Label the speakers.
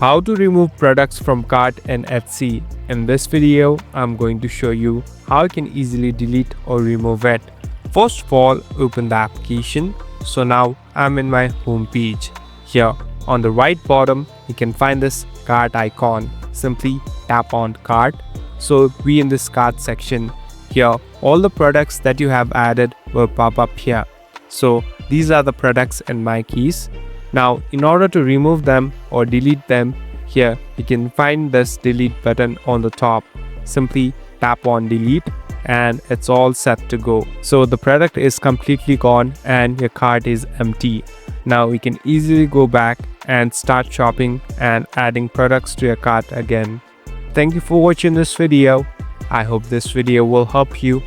Speaker 1: How to remove products from cart in Etsy. In this video, I'm going to show you how you can easily delete or remove it. First of all, open the application. So now I'm in my home page. Here on the right bottom, you can find this cart icon. Simply tap on cart. So we in this cart section. Here, all the products that you have added will pop up here. So these are the products in my keys. Now, in order to remove them or delete them, here you can find this delete button on the top. Simply tap on delete and it's all set to go. So the product is completely gone and your cart is empty. Now we can easily go back and start shopping and adding products to your cart again. Thank you for watching this video. I hope this video will help you